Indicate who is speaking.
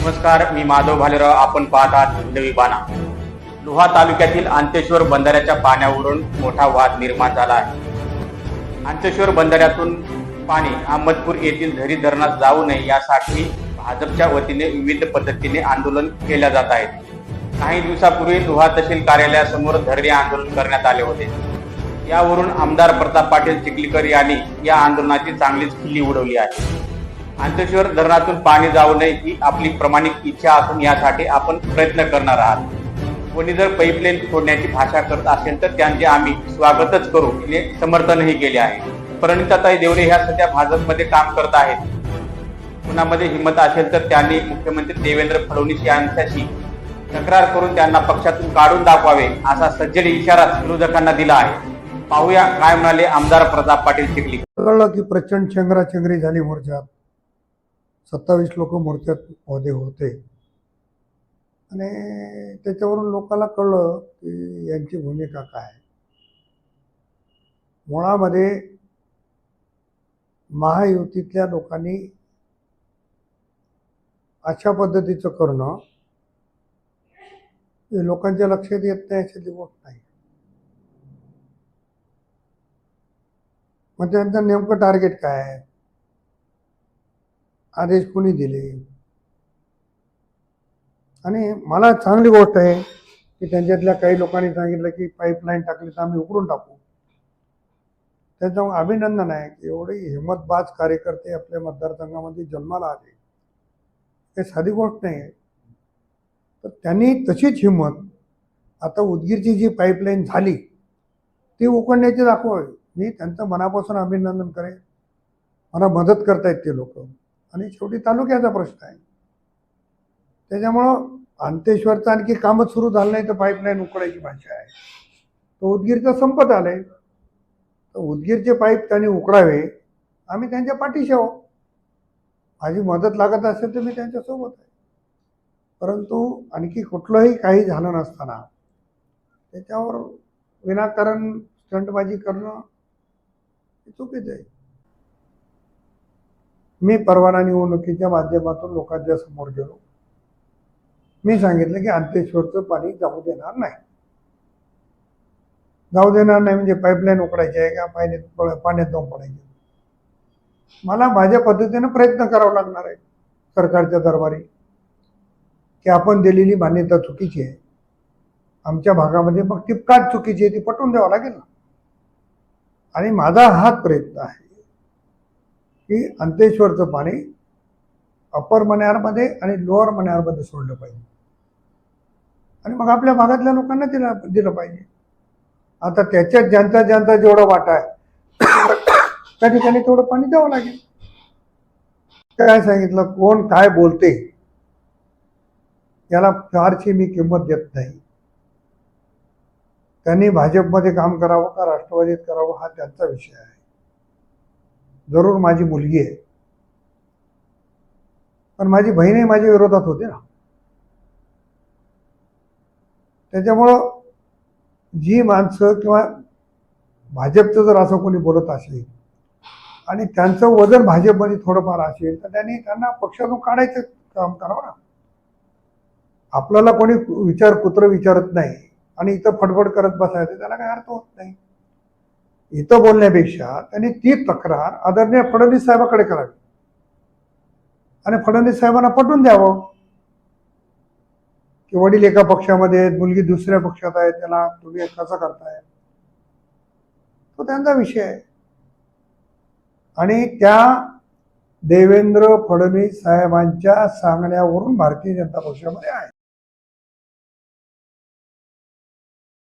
Speaker 1: नमस्कार, मी माधव भालेराव. आपण पाहत आहात हिंदवी बाणा. लोहा तालुक्यातील अंतेश्वर बंधाऱ्याच्या पाण्यावरून मोठा वाद निर्माण झाला आहे. अंतेश्वर बंधाऱ्यातून पाणी अहमदपूर येथील झरी धरणात जाऊ नये यासाठी भाजपच्या वतीने विविध पद्धतीने आंदोलन केल्या जात आहे. काही दिवसापूर्वी लोहा तहसील कार्यालयासमोर धरणे आंदोलन करण्यात आले होते. यावरून आमदार प्रताप पाटील चिखलीकर यांनी या आंदोलनाची चांगलीच खिल्ली उडवली आहे. अंतेश्वर धरणातून पाणी जाऊ नये ही आपली प्रामाणिक इच्छा असून यासाठी आपण प्रयत्न करणार आहात. कोणी जर पाईपलाईन सोडण्याची भाषा करत असेल तर त्यांचे आम्ही स्वागतच करू, हे समर्थनही केले आहे. प्रणिताताई देवरे ह्या सध्या भाजपमध्ये काम करत आहेत. कुणामध्ये हिंमत असेल तर त्यांनी मुख्यमंत्री देवेंद्र फडणवीस यांच्याशी तक्रार करून त्यांना पक्षातून काढून दाखवावे असा सज्जड इशारा विरोधकांना दिला आहे. पाहूया काय म्हणाले आमदार प्रताप पाटील चिखली.
Speaker 2: कळलं की प्रचंड चेंगराचेंगरी झाली मोर्चात. 27 लोक मोर्चात होते आणि त्याच्यावरून लोकांना कळलं की यांची भूमिका काय. मुळामध्ये महायुतीतल्या लोकांनी अशा पद्धतीचं करणं हे लोकांच्या लक्षात येत नाही अशी गोष्ट नाही. मग त्यांचं नेमकं टार्गेट काय आहे, आदेश कोणी दिले. आणि मला चांगली गोष्ट आहे की त्यांच्यातल्या काही लोकांनी सांगितलं की पाईपलाईन टाकली तर आम्ही उकरून टाकू. त्याचं अभिनंदन आहे की एवढे हिंमतबाज कार्यकर्ते आपल्या मतदारसंघामध्ये जन्माला आले. हे साधी गोष्ट नाही आहे. तर त्यांनी तशीच हिंमत आता उदगीरची जी पाईपलाईन झाली ती उकडण्याची दाखवावी. मी त्यांचं मनापासून अभिनंदन करेन. मला मदत करतायत ते लोक आणि शेवटी तालुक्याचा प्रश्न आहे. त्याच्यामुळं अंतेश्वरचं आणखी कामच सुरू झालं नाही तर पाईपलाईन उकडायची भाषा आहे. तर उदगीरचं संपत आलंय तर उदगीरचे पाईप त्यांनी उकडावे. आम्ही त्यांच्या पाठीशी आहोत. माझी मदत लागत असेल तर मी त्यांच्यासोबत आहे. परंतु आणखी कुठलंही काही झालं नसताना त्याच्यावर विनाकारण स्टंटबाजी करणं हे चुकीचं आहे. मी परवाना निवडणुकीच्या माध्यमातून लोकांच्या समोर गेलो. मी सांगितलं की अंतेश्वरचं पाणी जाऊ देणार नाही. जाऊ देणार नाही म्हणजे पाईपलाईन उकडायची आहे का पाण्यात जाऊन पडायची. मला माझ्या पद्धतीनं प्रयत्न करावा लागणार आहे सरकारच्या दरबारी की आपण दिलेली मान्यता चुकीची आहे. आमच्या भागामध्ये मग ती का चुकीची आहे ती पटवून द्यावं लागेल ना. आणि माझा हाच प्रयत्न आहे की अंतेश्वरचं पाणी अप्पर मण्यारमध्ये आणि लोअर मण्यारमध्ये सोडलं पाहिजे आणि मग आपल्या भागातल्या लोकांना दिलं पाहिजे. आता त्याच्यात ज्यांचा जेवढा वाटा आहे त्या ठिकाणी तेवढं पाणी द्यावं लागेल. काय सांगितलं, कोण काय बोलते याला फारशी मी किंमत देत नाही. त्यांनी भाजपमध्ये काम करावं का राष्ट्रवादीत करावं हा त्यांचा विषय आहे. जरूर माझी मुलगी आहे पण माझी बहीणही माझ्या विरोधात होते ना. त्याच्यामुळं जी माणसं किंवा भाजपचं जर असं कोणी बोलत असेल आणि त्यांचं वजन भाजपमध्ये थोडंफार असेल तर त्यांना पक्षातून काढायचं काम करावं ना. आपल्याला कोणी कुत्र विचारत नाही आणि इथं फडफड करत बसायचं त्याला काही अर्थ होत नाही. इथं बोलण्यापेक्षा त्यांनी ती तक्रार आदरणीय फडणवीस साहेबांकडे करावी आणि फडणवीस साहेबांना पटवून द्यावं की वडील एका पक्षामध्ये आहेत, मुलगी दुसऱ्या पक्षात आहे, त्याला तुम्ही कसं करताय. तो त्यांचा विषय आहे. आणि त्या देवेंद्र फडणवीस साहेबांच्या सांगण्यावरून भारतीय जनता पक्षामध्ये आहे.